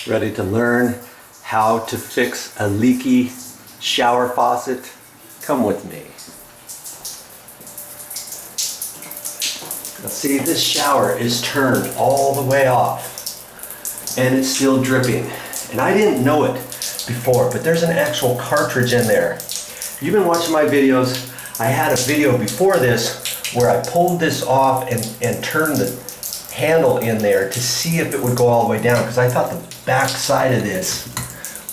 Ready to learn how to fix a leaky shower faucet? Come with me. Now see, this shower is turned all the way off and it's still dripping. And I didn't know it before, but there's an actual cartridge in there. If you've been watching my videos, I had a video before this where I pulled this off and turned the handle in there to see if it would go all the way down, because I thought the back side of this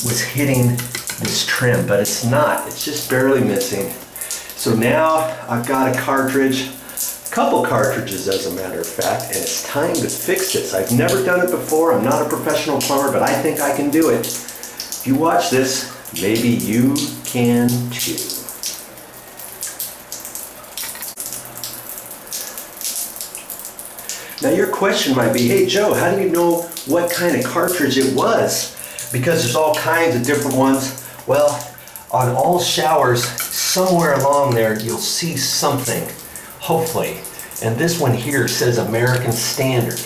was hitting this trim, but it's not. It's just barely missing. So now I've got a cartridge, a couple cartridges as a matter of fact, and it's time to fix this. I've never done it before. I'm not a professional plumber, but I think I can do it. If you watch this, maybe you can too. Now your question might be, hey Joe, how do you know what kind of cartridge it was? Because there's all kinds of different ones. Well, on all showers, somewhere along there, you'll see something, hopefully. And this one here says American Standard.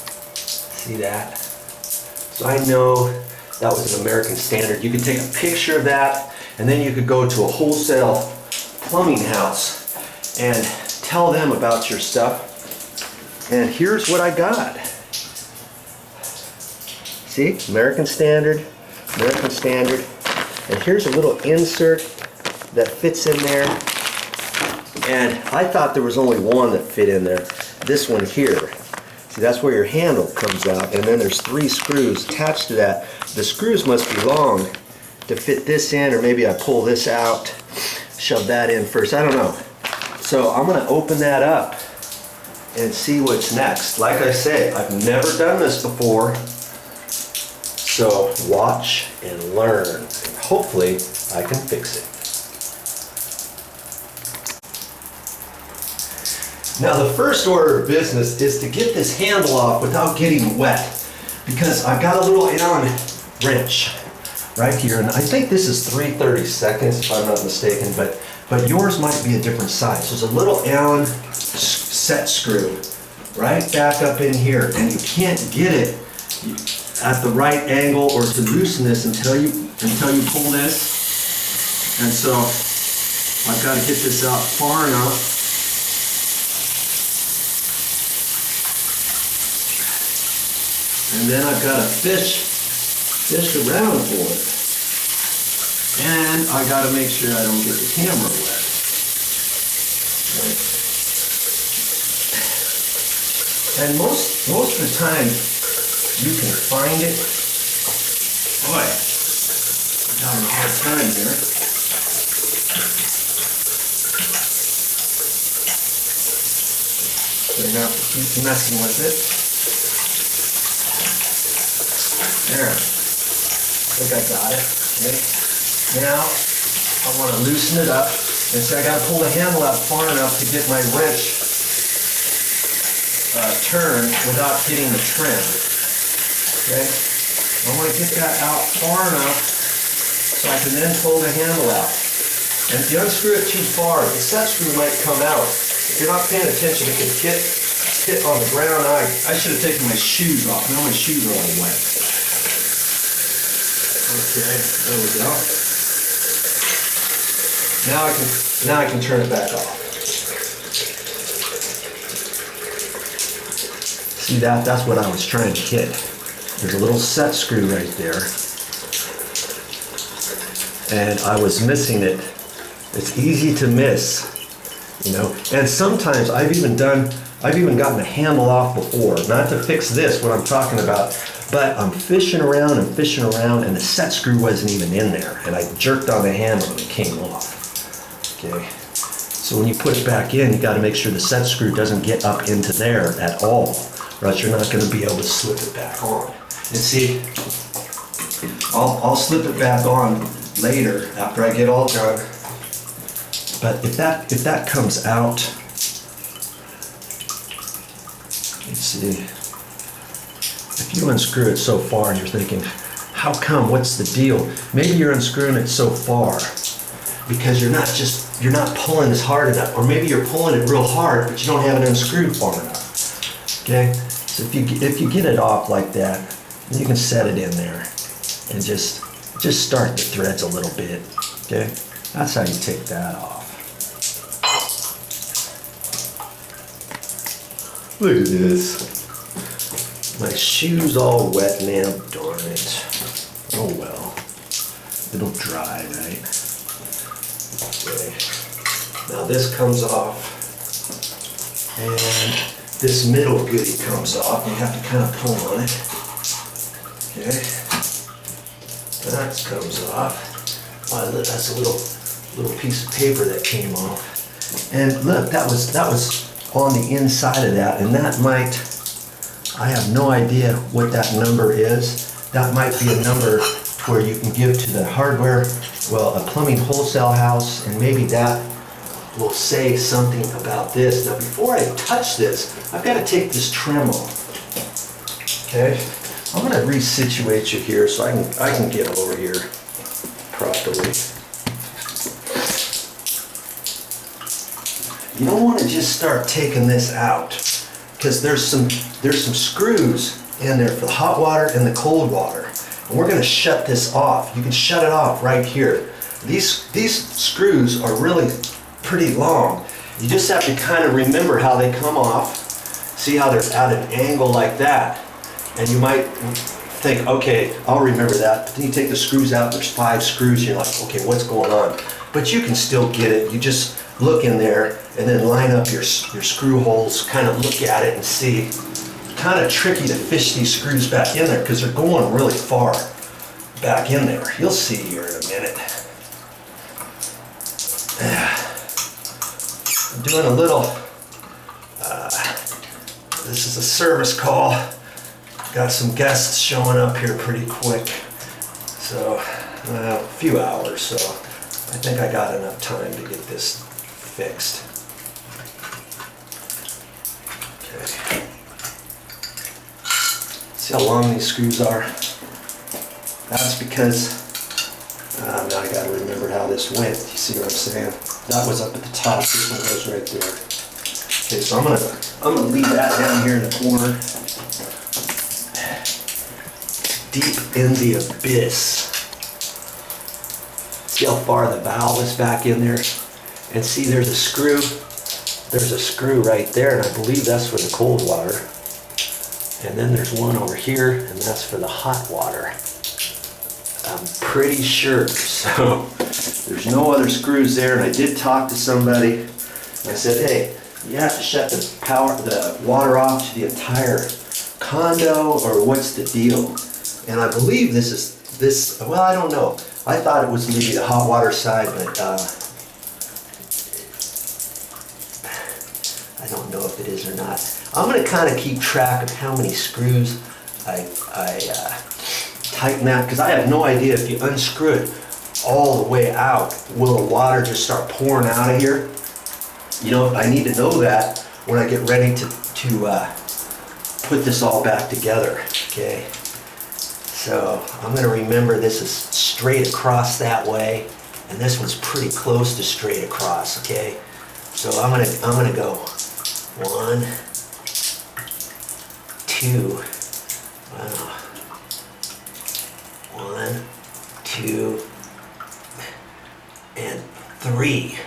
See that? So I know that was an American Standard. You could take a picture of that, and then you could go to a wholesale plumbing house and tell them about your stuff. And here's what I got. See, American Standard, American Standard. And here's a little insert that fits in there. And I thought there was only one that fit in there. This one here. See, that's where your handle comes out. And then there's 3 screws attached to that. The screws must be long to fit this in, or maybe I pull this out, shove that in first. I don't know. So I'm going to open that up and see what's next. Like I say, I've never done this before. So watch and learn. And hopefully I can fix it. Now the first order of business is to get this handle off without getting wet. Because I've got a little Allen wrench right here. And I think this is 3/32 if I'm not mistaken. But yours might be a different size. There's a little Allen set screw right back up in here, and you can't get it at the right angle or to loosen this until you pull this. And so I've got to get this out far enough. And then I've got to fish around for it. And I got to make sure I don't get the camera wet. And most of the time, you can find it. Boy, I'm having a hard time here. So you have to keep messing with it. There. I think I got it. Okay. Now, I want to loosen it up, and so I got to pull the handle out far enough to get my wrench turned without hitting the trim. Okay? I want to get that out far enough so I can then pull the handle out. And if you unscrew it too far, the set screw might come out. If you're not paying attention, it can hit on the ground. I should have taken my shoes off. Now my shoes are all wet. Okay, there we go. Now I can turn it back off. See that? That's what I was trying to hit. There's a little set screw right there. And I was missing it. It's easy to miss, you know. And sometimes I've even gotten the handle off before. Not to fix this, what I'm talking about, but I'm fishing around and the set screw wasn't even in there. And I jerked on the handle and it came off. Okay, so when you put it back in, you got to make sure the set screw doesn't get up into there at all, or else you're not going to be able to slip it back on. And see, I'll slip it back on later after I get all done. But if that comes out, let's see. If you unscrew it so far and you're thinking, how come? What's the deal? Maybe you're unscrewing it so far because you're not pulling as hard enough, or maybe you're pulling it real hard, but you don't have it unscrewed far enough. Okay, so So if you get it off like that, you can set it in there and just start the threads a little bit, okay? That's how you take that off. Look at this. My shoe's all wet now, darn it. Oh well, it'll dry, right? Okay. Now this comes off, and this middle goodie comes off. You have to kind of pull on it. Okay. That comes off. Wow, that's a little piece of paper that came off. And look, that was on the inside of that, and that might, I have no idea what that number is. That might be a number where you can give to the hardware, well, a plumbing wholesale house, and maybe that will say something about this. Now before I touch this, I've got to take this trim off. Okay, I'm going to resituate you here so I can get over here properly. You don't want to just start taking this out, because there's some screws in there for the hot water and the cold water. And we're going to shut this off. You can shut it off right here. These screws are really pretty long. You just have to kind of remember how they come off. See how they're at an angle like that. And you might think, okay, I'll remember that. But then you take the screws out, there's 5 screws, you're like, okay, what's going on? But you can still get it. You just look in there and then line up your screw holes, kind of look at it and see. Kind of tricky to fish these screws back in there because they're going really far back in there. You'll see here in a minute. I'm doing a little, this is a service call. Got some guests showing up here pretty quick. So, a few hours, so I think I got enough time to get this fixed. Okay. See how long these screws are? That's because, now I gotta remember how this went. You see what I'm saying? That was up at the top, this one goes right there. Okay, so I'm gonna leave that down here in the corner. Deep in the abyss. See how far the valve is back in there? And see, there's a screw. There's a screw right there, and I believe that's for the cold water. And then there's one over here, and that's for the hot water. I'm pretty sure. So there's no other screws there, and I did talk to somebody. I said, hey, you have to shut the water off to the entire condo, or what's the deal? And I believe this, well, I don't know. I thought it was maybe the hot water side, but I don't know if it is or not. I'm going to kind of keep track of how many screws I tighten that, because I have no idea if you unscrew it all the way out, will the water just start pouring out of here? You know, I need to know that when I get ready to put this all back together, okay? So I'm going to remember this is straight across that way, and this one's pretty close to straight across, okay? So I'm gonna go 1, 2, wow. 1, 2, and 3.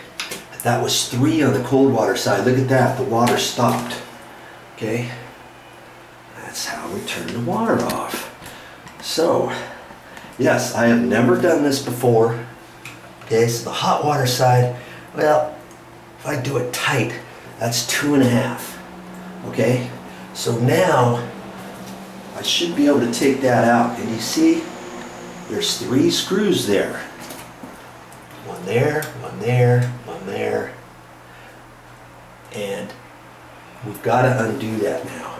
That was 3 on the cold water side. Look at that, the water stopped, okay? That's how we turn the water off. So, yes, I have never done this before. Okay, so the hot water side, well, if I do it tight, that's 2.5. Okay, so now I should be able to take that out. And you see, there's 3 screws there. One there, one there, one there. And we've got to undo that now.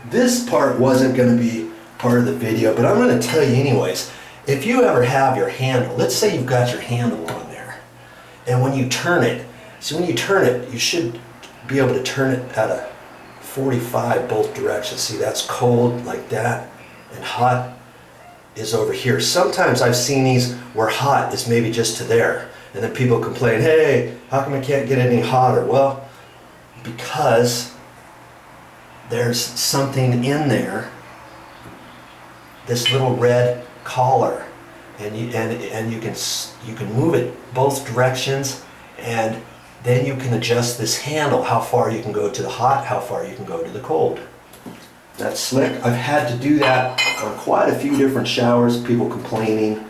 This part wasn't going to be part of the video, but I'm going to tell you anyways. If you ever have your handle, let's say you've got your handle on there, and when you turn it, so when you turn it, you should be able to turn it at a 45 both directions. See, that's cold like that, and hot is over here. Sometimes I've seen these where hot is maybe just to there, And then people complain, hey, how come I can't get any hotter? Well, because there's something in there, this little red collar, and you can move it both directions, and then you can adjust this handle, how far you can go to the hot, how far you can go to the cold. That's slick. I've had to do that on quite a few different showers, people complaining,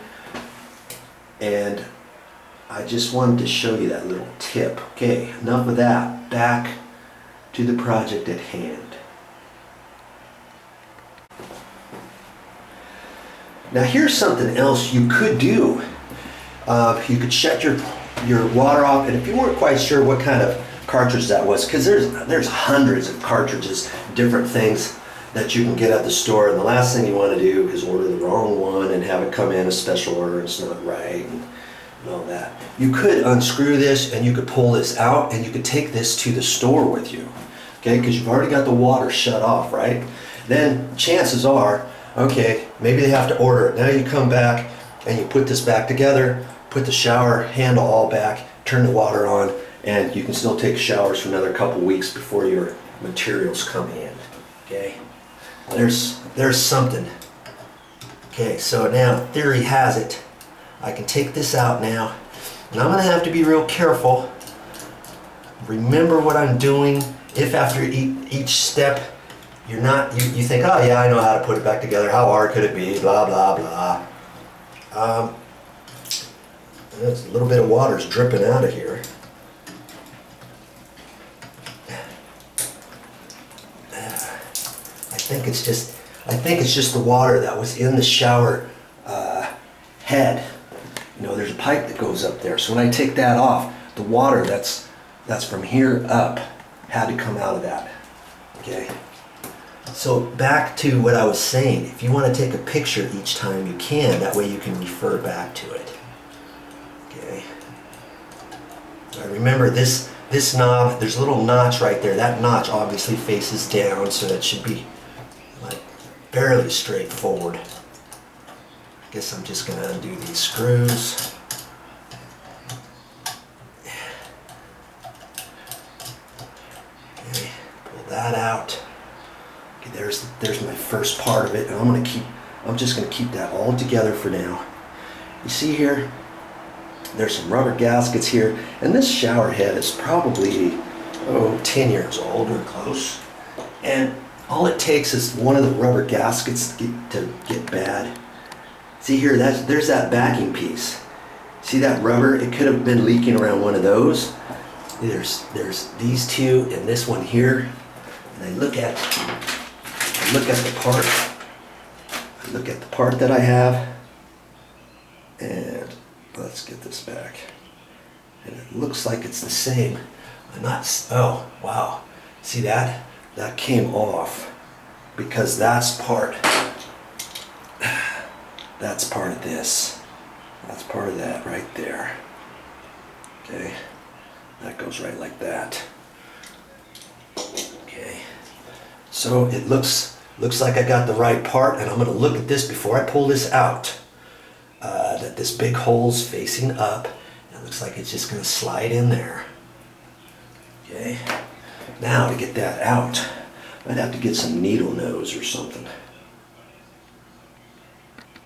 and I just wanted to show you that little tip. Okay, enough of that. Back to the project at hand. Now here's something else you could do. You could shut your water off, and if you weren't quite sure what kind of cartridge that was, because there's hundreds of cartridges, different things that you can get at the store, and the last thing you want to do is order the wrong one and have it come in a special order and it's not right and all that. You could unscrew this and you could pull this out and you could take this to the store with you, okay, because you've already got the water shut off, right? Then chances are, okay, maybe they have to order it. Now you come back and you put this back together, put the shower handle all back, turn the water on, and you can still take showers for another couple weeks before your materials come in, okay? There's something. Okay, so now theory has it, I can take this out now, and I'm gonna have to be real careful. Remember what I'm doing. If after each step you think, oh yeah, I know how to put it back together, how hard could it be, blah blah blah. There's a little bit of water's dripping out of here. I think it's just the water that was in the shower head. You know, there's a pipe that goes up there. So when I take that off, the water that's from here up had to come out of that. Okay. So back to what I was saying. If you want to take a picture each time you can, that way you can refer back to it. Okay. So remember this knob, there's a little notch right there. That notch obviously faces down, so that should be like fairly straightforward. I guess I'm just going to undo these screws. Okay, pull that out. Okay, there's my first part of it, and I'm just going to keep that all together for now. You see here, there's some rubber gaskets here, and this shower head is probably 10 years old or close, and all it takes is one of the rubber gaskets to get bad. See here, there's that backing piece. See that rubber? It could have been leaking around one of those. There's these two and this one here. And I look at the part. I look at the part that I have, and let's get this back. And it looks like it's the same. Oh wow! See that? That came off because that's part of this. That's part of that right there. Okay, that goes right like that. Okay, so it looks like I got the right part, and I'm going to look at this before I pull this out. That this big hole's facing up. It looks like it's just going to slide in there. Okay. Now to get that out, I'd have to get some needle nose or something.